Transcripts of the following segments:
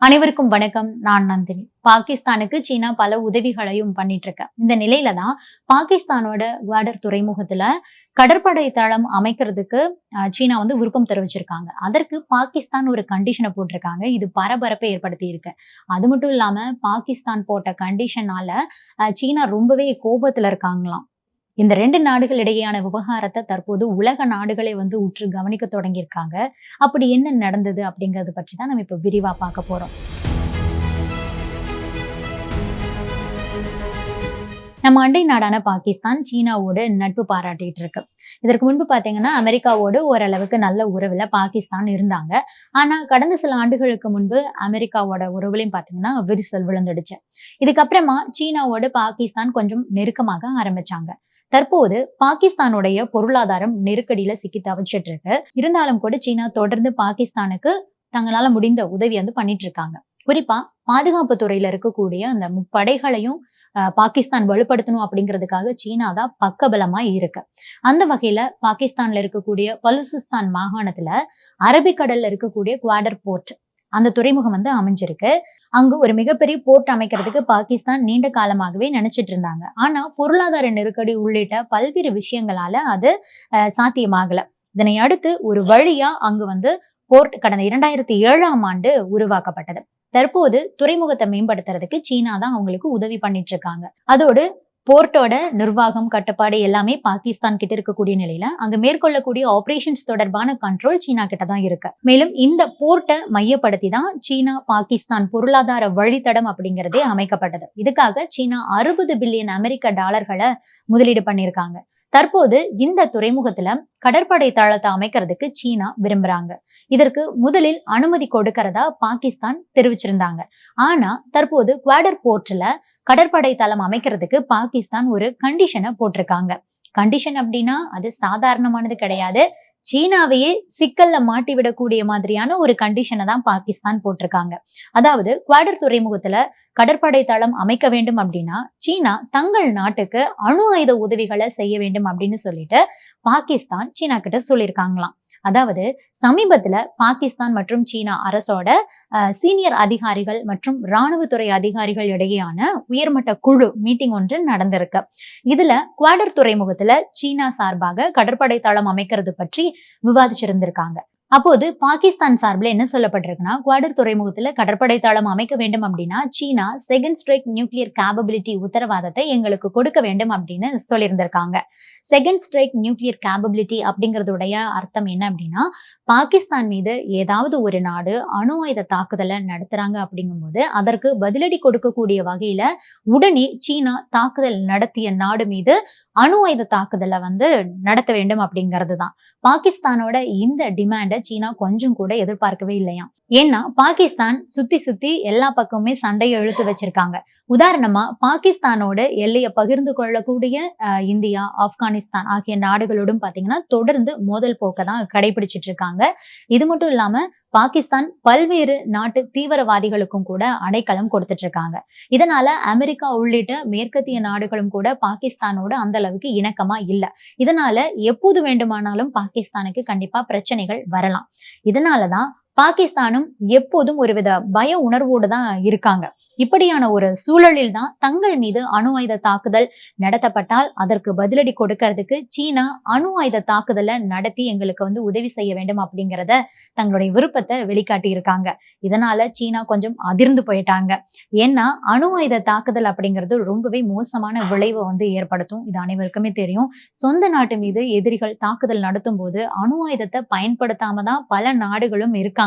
அனைவருக்கும் வணக்கம். நான் நந்தினி. பாகிஸ்தானுக்கு சீனா பல உதவிகளையும் பண்ணிட்டு இருக்கு. இந்த நிலையில தான் பாகிஸ்தானோட குவாடர் துறைமுகத்துல கடற்படை தளம் அமைக்கிறதுக்கு சீனா விருப்பம் தெரிவிச்சிருக்காங்க. அதற்கு பாகிஸ்தான் ஒரு கண்டிஷனை போட்டிருக்காங்க. இது பரபரப்பை ஏற்படுத்தி இருக்கு. அது மட்டும் இல்லாம பாகிஸ்தான் போட்ட கண்டிஷனால சீனா ரொம்பவே கோபத்துல இருக்காங்களாம். இந்த 2 நாடுகள் இடையேயான விவகாரத்த தற்போது உலக நாடுகளே உற்று கவனிக்க தொடங்கியிருக்காங்க. அப்படி என்ன நடந்தது அப்படிங்கறத பற்றி தான் நம்ம இப்ப விரிவா பார்க்க போறோம். நம்ம அண்டை நாடான பாகிஸ்தான் சீனாவோடு நட்பு பாராட்டிட்டு இருக்கு. இதற்கு முன்பு பாத்தீங்கன்னா அமெரிக்காவோடு ஓரளவுக்கு நல்ல உறவுல பாகிஸ்தான் இருந்தாங்க. ஆனா கடந்த சில ஆண்டுகளுக்கு முன்பு அமெரிக்காவோட உறவுலையும் பாத்தீங்கன்னா விரிசல் விழுந்துடுச்சு. இதுக்கப்புறமா சீனாவோடு பாகிஸ்தான் கொஞ்சம் நெருக்கமாக ஆரம்பிச்சாங்க. தற்போது பாகிஸ்தானுடைய பொருளாதாரம் நெருக்கடியில சிக்கி தவிச்சிட்டு இருக்கு. இருந்தாலும் கூட சீனா தொடர்ந்து பாகிஸ்தானுக்கு தங்களால முடிந்த உதவி பண்ணிட்டு இருக்காங்க. குறிப்பா பாதுகாப்பு துறையில இருக்கக்கூடிய அந்த முப்படைகளையும் பாகிஸ்தான் வலுப்படுத்தணும் அப்படிங்கிறதுக்காக சீனா தான் பக்கபலமா இருக்கு. அந்த வகையில பாகிஸ்தான்ல இருக்கக்கூடிய பலுசிஸ்தான் மாகாணத்துல அரபிக்கடல்ல இருக்கக்கூடிய குவாடர் போர்ட் அந்த துறைமுகம் அமைஞ்சிருக்கு. அங்கு ஒரு மிகப்பெரிய போர்ட் அமைக்கிறதுக்கு பாகிஸ்தான் நீண்ட காலமாகவே நினைச்சிட்டு இருந்தாங்க. ஆனா பொருளாதார நெருக்கடி உள்ளிட்ட பல்வேறு விஷயங்களால அது சாத்தியமாகல. இதனை அடுத்து ஒரு வழியா அங்கு போர்ட் கடந்த 2007ஆம் ஆண்டு உருவாக்கப்பட்டது. தற்போது துறைமுகத்தை மேம்படுத்துறதுக்கு சீனா தான் அவங்களுக்கு உதவி பண்ணிட்டு இருக்காங்க. அதோடு போர்ட்டோட நிர்வாகம் கட்டுப்பாடு எல்லாமே பாகிஸ்தான் கிட்ட இருக்கக்கூடிய நிலையில அங்க மேற்கொள்ளக்கூடிய ஆபரேஷன்ஸ் தொடர்பான கண்ட்ரோல் சீனா கிட்ட தான் இருக்கு. மேலும் இந்த போர்ட்டை மையப்படுத்தி தான் சீனா பாகிஸ்தான் பொருளாதார வழித்தடம் அப்படிங்கிறதே அமைக்கப்பட்டது. இதுக்காக சீனா 60 பில்லியன் அமெரிக்க டாலர்களை முதலீடு பண்ணியிருக்காங்க. தற்போது இந்த துறைமுகத்துல கடற்படை தளத்தை அமைக்கிறதுக்கு சீனா விரும்புறாங்க. இதற்கு முதலில் அனுமதி கொடுக்கிறதா பாகிஸ்தான் தெரிவிச்சிருந்தாங்க. ஆனா தற்போது குவாடர் போர்ட்ல கடற்படை தளம் அமைக்கிறதுக்கு பாகிஸ்தான் ஒரு கண்டிஷனை போட்டிருக்காங்க. கண்டிஷன் அப்படின்னா அது சாதாரணமானது கிடையாது. சீனாவையே சிக்கல்ல மாட்டி விடக்கூடிய மாதிரியான ஒரு கண்டிஷனை தான் பாகிஸ்தான் போட்டிருக்காங்க. அதாவது குவாடர் துறைமுகத்துல கடற்படை தளம் அமைக்க வேண்டும் அப்படின்னா சீனா தங்கள் நாட்டுக்கு அணு ஆயுத உதவிகளை செய்ய வேண்டும் அப்படின்னு சொல்லிட்டு பாகிஸ்தான் சீனா கிட்ட சொல்லியிருக்காங்களாம். அதாவது சமீபத்துல பாகிஸ்தான் மற்றும் சீனா அரசோட சீனியர் அதிகாரிகள் மற்றும் இராணுவத்துறை அதிகாரிகள் இடையேயான உயர்மட்ட குழு மீட்டிங் ஒன்று நடந்திருக்கு. இதுல குவாடர் துறைமுகத்துல சீனா சார்பாக கடற்படை தளம் அமைக்கிறது பற்றி விவாதிச்சிருந்திருக்காங்க. அப்போது பாகிஸ்தான் சார்பில் என்ன சொல்லப்பட்டிருக்குன்னா, குவாடர் துறைமுகத்துல கடற்படை தளம் அமைக்க வேண்டும் அப்படின்னா சீனா செகண்ட் ஸ்ட்ரைக் நியூக்ளியர் கேபபிலிட்டி உத்தரவாதத்தை எங்களுக்கு கொடுக்க வேண்டும் அப்படின்னு சொல்லியிருந்திருக்காங்க. செகண்ட் ஸ்ட்ரைக் நியூக்ளியர் கேபபிலிட்டி அப்படிங்கறதுடைய அர்த்தம் என்ன அப்படின்னா, பாகிஸ்தான் மீது ஏதாவது ஒரு நாடு அணு ஆயுத தாக்குதலை நடத்துறாங்க அப்படிங்கும்போது அதற்கு பதிலடி கொடுக்கக்கூடிய வகையில உடனே சீனா தாக்குதல் நடத்திய நாடு மீது அணு ஆயுத தாக்குதலை நடத்த வேண்டும் அப்படிங்கிறது தான். பாகிஸ்தானோட இந்த டிமாண்ட சீனா கொஞ்சம் கூட எதிர்பார்க்கவே இல்லையா. ஏன்னா பாகிஸ்தான் சுத்தி சுத்தி எல்லா பக்கமுமே சண்டையை இழுத்து வச்சிருக்காங்க. உதாரணமா பாகிஸ்தானோட எல்லையை பகிர்ந்து கொள்ளக்கூடிய இந்தியா, ஆப்கானிஸ்தான் ஆகிய நாடுகளோடும் பாத்தீங்கன்னா தொடர்ந்து மோதல் போக்க தான் கடைபிடிச்சிட்டு இருக்காங்க. இது மட்டும் இல்லாம பாகிஸ்தான் பல்வேறு நாட்டு தீவிரவாதிகளுக்கும் கூட அடைக்கலம் கொடுத்துட்டு இருக்காங்க. இதனால அமெரிக்கா உள்ளிட்ட மேற்கத்திய நாடுகளும் கூட பாகிஸ்தானோட அந்த அளவுக்கு இணக்கமா இல்ல. இதனால எப்போது வேண்டுமானாலும் பாகிஸ்தானுக்கு கண்டிப்பா பிரச்சனைகள் வரலாம். இதனாலதான் பாகிஸ்தானும் எப்போதும் ஒருவித பய உணர்வோடு தான் இருக்காங்க. இப்படியான ஒரு சூழலில் தான் தங்கள் மீது அணு ஆயுத தாக்குதல் நடத்தப்பட்டால் அதற்கு பதிலடி கொடுக்கறதுக்கு சீனா அணு ஆயுத தாக்குதலை நடத்தி எங்களுக்கு உதவி செய்ய வேண்டும் அப்படிங்கிறத தங்களுடைய விருப்பத்தை வெளிக்காட்டி இருக்காங்க. இதனால சீனா கொஞ்சம் அதிர்ந்து போயிட்டாங்க. ஏன்னா அணு ஆயுத தாக்குதல் அப்படிங்கிறது ரொம்பவே மோசமான விளைவை ஏற்படுத்தும். இது அனைவருக்குமே தெரியும். சொந்த நாட்டு மீது எதிரிகள் தாக்குதல் நடத்தும் போது அணு ஆயுதத்தை பயன்படுத்தாம தான் பல நாடுகளும் இருக்காங்க.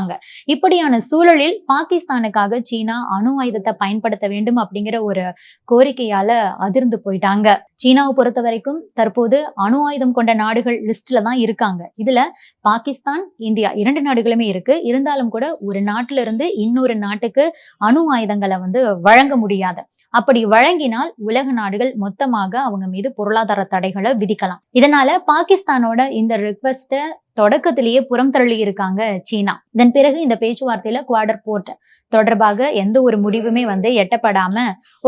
இப்படியான சூழலில் பாகிஸ்தானுக்காக சீனா அணு ஆயுதத்தை பயன்படுத்த வேண்டும் அப்படிங்கிற ஒரு கோரிக்கையால அதிர்ந்து போயிட்டாங்க. சீனாவை பொறுத்த வரைக்கும் தற்போது அணு ஆயுதம் கொண்ட நாடுகள் லிஸ்ட்ல தான் இருக்காங்க. இதுல பாகிஸ்தான், இந்தியா 2 நாடுகளுமே இருக்கு. இருந்தாலும் கூட ஒரு நாட்டுல இருந்து இன்னொரு நாட்டுக்கு அணு ஆயுதங்களை வழங்க முடியாது. அப்படி வழங்கினால் உலக நாடுகள் மொத்தமாக அவங்க மீது பொருளாதார தடைகளை விதிக்கலாம். இதனால பாகிஸ்தானோட இந்த ரிக்வெஸ்ட தொடக்கத்திலேயே புறம் தள்ளி இருக்காங்க சீனா. இதன் பிறகு இந்த பேச்சுவார்த்தையில குவாடர் போர்ட் தொடர்பாக எந்த ஒரு முடிவுமே எட்டப்படாம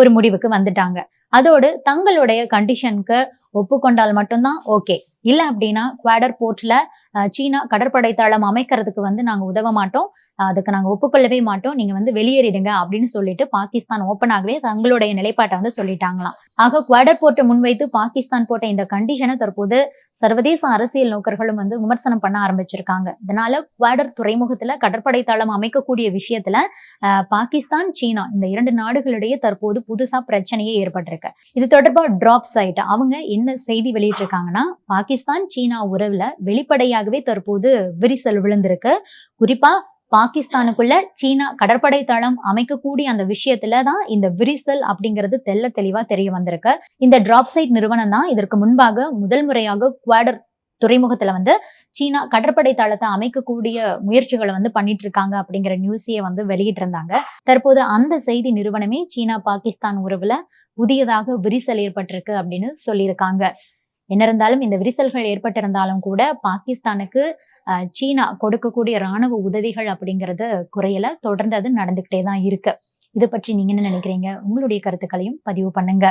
ஒரு முடிவுக்கு வந்துட்டாங்க. அதோடு தங்களுடைய கண்டிஷனுக்கு ஒப்புக்கொண்டால் மட்டும்தான் ஓகே. இல்ல அப்படின்னா குவாடர் போர்ட்ல சீனா கடற்படை தளம் அமைக்கிறதுக்கு நாங்க உதவ மாட்டோம். அதுக்கு நாங்க ஒப்புக்கொள்ளவே மாட்டோம். நீங்க வந்து வெளியேறிடுங்க அப்படின்னு சொல்லிட்டு பாகிஸ்தான் ஓப்பனாகவே தங்களுடைய நிலைப்பாட்டை வந்து சொல்லிட்டாங்களாம். ஆக குவாடர் போர்ட்டை முன்வைத்து பாகிஸ்தான் போட்ட இந்த கண்டிஷனை தற்போது சர்வதேச அரசியல் நோக்கர்களும் வந்து விமர்சனம் பண்ண ஆரம்பிச்சிருக்காங்க. இதனால குவாடர் துறைமுகத்துல கடற்படை தளம் அமைக்கக்கூடிய விஷயத்துல பாகிஸ்தான், சீனா இந்த 2 நாடுகளிடையே தற்போது புதுசா பிரச்சனையே ஏற்பட்டிருக்கு. இது தொடர்பா டிராப் சைட் அவங்க என்ன செய்தி வெளியிட்டிருக்காங்கன்னா, பாகிஸ்தான், சீனா உறவுல வெளிப்படையாகவே தற்போது விரிசல் விழுந்திருக்கு. குறிப்பா பாகிஸ்தானுக்குள்ள சீனா கடற்படை தளம் அமைக்கக்கூடிய அந்த விஷயத்துல தான் இந்த விரிசல் அப்படிங்கிறது தெள்ள தெளிவா தெரிய வந்திருக்கு. இந்த டிராப் சைட் நிறுவனம் தான் இதற்கு முன்பாக முதல் முறையாக குவாடர் துறைமுகத்துல வந்து சீனா கடற்படை தளத்தை அமைக்கக்கூடிய முயற்சிகளை வந்து பண்ணிட்டு இருக்காங்க அப்படிங்கிற நியூஸையே வந்து வெளியிட்டு இருந்தாங்க. தற்போது அந்த செய்தி நிறுவனமே சீனா பாகிஸ்தான் உறவுல புதியதாக விரிசல் ஏற்பட்டிருக்கு அப்படின்னு சொல்லியிருக்காங்க. என்ன இருந்தாலும் இந்த விரிசல்கள் ஏற்பட்டிருந்தாலும் கூட பாகிஸ்தானுக்கு சீனா கொடுக்கக்கூடிய ராணுவ உதவிகள் அப்படிங்கிறது குறையல, தொடர்ந்து அது நடந்துகிட்டே தான் இருக்கு. இதை பற்றி நீங்க என்ன நினைக்கிறீங்க? உங்களுடைய கருத்துக்களையும் பதிவு பண்ணுங்க.